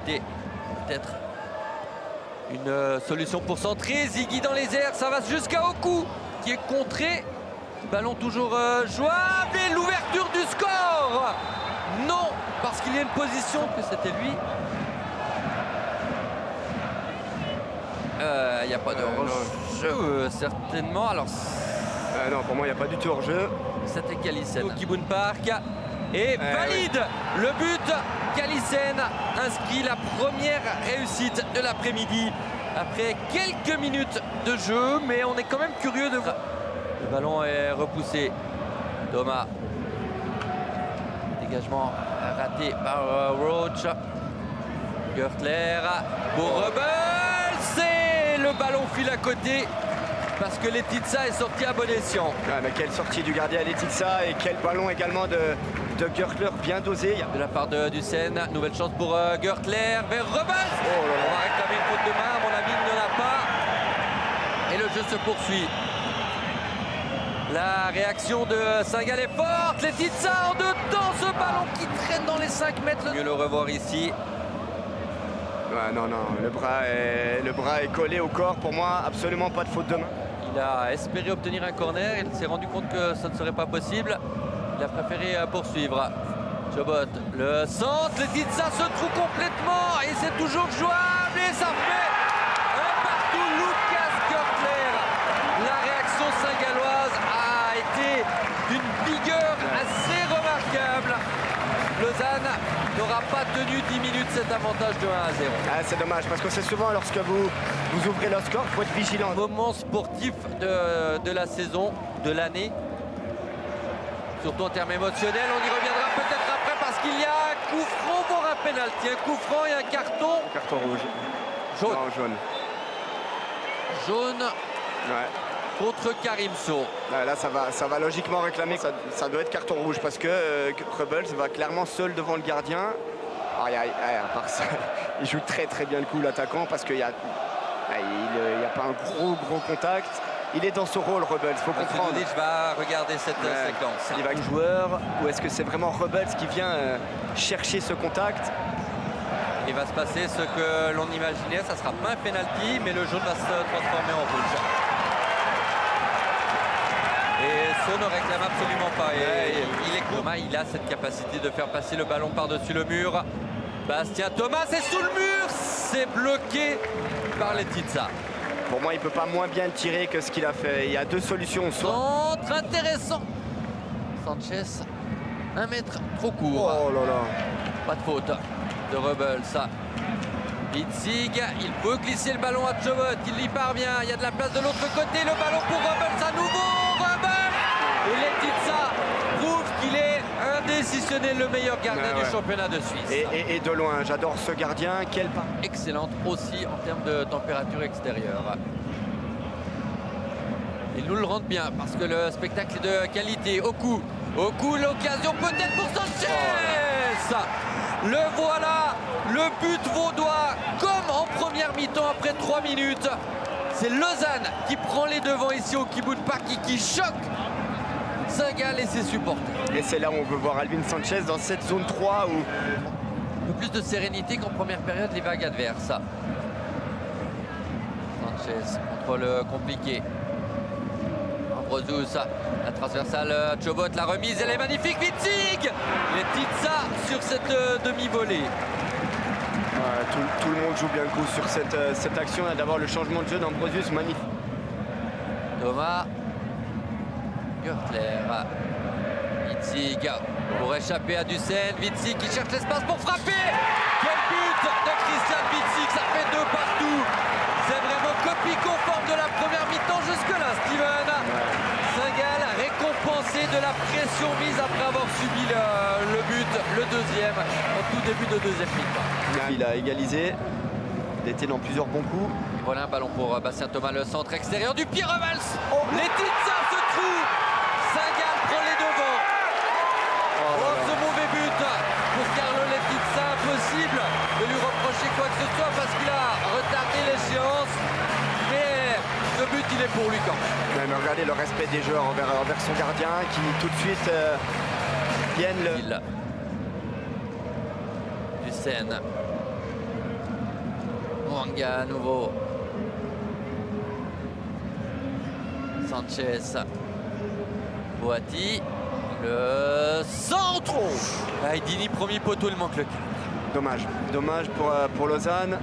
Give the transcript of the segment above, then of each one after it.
côté. Peut-être une solution pour centrer. Ziggy dans les airs, ça va jusqu'à Oku qui est contré. Ballon toujours jouable et l'ouverture du score. Non, parce qu'il y a une position que c'était lui. Il n'y a pas de hors-jeu, certainement. Alors, non, pour moi, il n'y a pas du tout hors-jeu. c'était Kalisen. Kiboun Park et valide le but. Kalisen inscrit la première réussite de l'après-midi après quelques minutes de jeu, mais on est quand même curieux de voir. Le ballon est repoussé. Thomas. Dégagement raté par Roach. Gertler pour Rebels. Et le ballon file à côté parce que Letizia est sorti à bon escient. Mais quelle sortie du gardien Letizia et quel ballon également de Gertler bien dosé. De la part de Dussen, nouvelle chance pour Gertler vers Rebels. On va réclamer une faute de main, à mon avis il n'y en a pas. Et le jeu se poursuit. La réaction de Saint-Gall est forte. Letizia en deux temps, ce ballon qui traîne dans les 5 mètres. Mieux le revoir ici. Non, le bras est collé au corps. Pour moi, absolument pas de faute de main. Il a espéré obtenir un corner. Il s'est rendu compte que ça ne serait pas possible. Il a préféré poursuivre. Chobot, le centre. Letizia se trouve complètement et c'est toujours jouable. Et ça fait un partout. Lucas Gertler. La réaction saint-galloise a été d'une vigueur assez remarquable. Lausanne n'aura pas tenu 10 minutes cet avantage de 1-0. C'est dommage parce que c'est souvent lorsque vous ouvrez le score, il faut être vigilant. Moment sportif de la saison, de l'année. Surtout en termes émotionnels, on y reviendra peut-être après parce qu'il y a un coup franc pour un pénalty. Un coup franc et un carton. Carton rouge. Jaune. Non, jaune. Jaune. Ouais. Contre Karimso. Là, ça va logiquement réclamer. Ça doit être carton rouge parce que Rebels va clairement seul devant le gardien. À part ça, il joue très bien le coup l'attaquant parce qu'il n'y a pas un gros contact. Il est dans son rôle, Rebels, il faut comprendre. Je vais regarder cette séquence. Il va un joueur ou est-ce que c'est vraiment Rebels qui vient chercher ce contact? Il va se passer ce que l'on imaginait, ça sera pas un penalty, mais le jaune va se transformer en rouge. Et ce ne réclame absolument pas. Il est Thomas, il a cette capacité de faire passer le ballon par-dessus le mur. Bastien Thomas est sous le mur, c'est bloqué par Letizia. Pour moi, il ne peut pas moins bien le tirer que ce qu'il a fait. Il y a deux solutions. Centre intéressant. Sanchez, 1 mètre trop court. Oh là là. Pas de faute de Rebels. Witzig, il peut glisser le ballon à Chobot, il y parvient, il y a de la place de l'autre côté, le ballon pour Rebels à nouveau, Rebels. Et Letizia prouve qu'il est indécisionnel, le meilleur gardien du championnat de Suisse. Et de loin, j'adore ce gardien, quel pas. Excellente aussi en termes de température extérieure. Ils nous le rendent bien parce que le spectacle est de qualité. Oku, l'occasion peut-être pour Sanchez. Le voilà, le but vaudois comme en première mi-temps après 3 minutes. C'est Lausanne qui prend les devants ici au Kiboun Park et qui choque Saint-Gall et ses supporters. Et c'est là où on veut voir Alvin Sanchez dans cette zone 3 où... Un peu plus de sérénité qu'en première période les vagues adverses. Sanchez, contrôle compliqué. Ambrosius, la transversale, Chobot, la remise, elle est magnifique, Witzig. Letizia sur cette demi-volée. Tout le monde joue bien le coup sur cette action. D'abord le changement de jeu d'Ambrosius, magnifique. Thomas, Gertler, Witzig pour échapper à Dussen. Witzig qui cherche l'espace pour frapper. Quel but de Christian Witzig, ça fait 2 partout. C'est vraiment copie conforme de la première mi-temps jusque-là, Steven. Saint-Gall récompensé de la pression mise après avoir subi le but, le deuxième, au tout début de deuxième mi-temps. Il a égalisé, il était dans plusieurs bons coups. Voilà un ballon pour Bastien Thomas, le centre extérieur du pied Rebels. Letizia se trouve, Saint-Gall prend les devants. Ce mauvais but pour Carlo Letizia, impossible de lui reprocher quoi que ce soit parce qu'il a retardé l'échéance. Mais ce but, il est pour lui quand même. Mais regardez le respect des joueurs envers son gardien qui tout de suite viennent le... Dussen. Mwanga à nouveau. Sanchez. Boati. Le centre. Dini, premier poteau, il manque le cadre. Dommage pour Lausanne.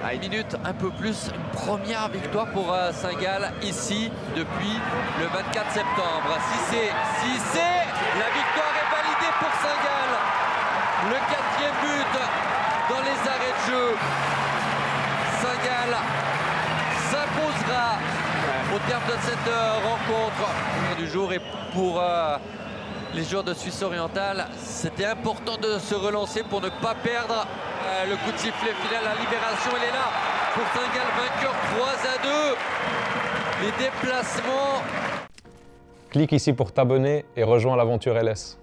À une minute, un peu plus, une première victoire pour Saint-Gall ici depuis le 24 septembre. Cissé, la victoire est validée pour Saint-Gall. Le 4e but dans les arrêts de jeu. Saint-Gall s'imposera au terme de cette rencontre du jour. Et pour les joueurs de Suisse orientale, c'était important de se relancer pour ne pas perdre le coup de sifflet final. La libération, elle est là pour Saint-Gall, vainqueur 3-2. Les déplacements. Clique ici pour t'abonner et rejoins l'aventure LS.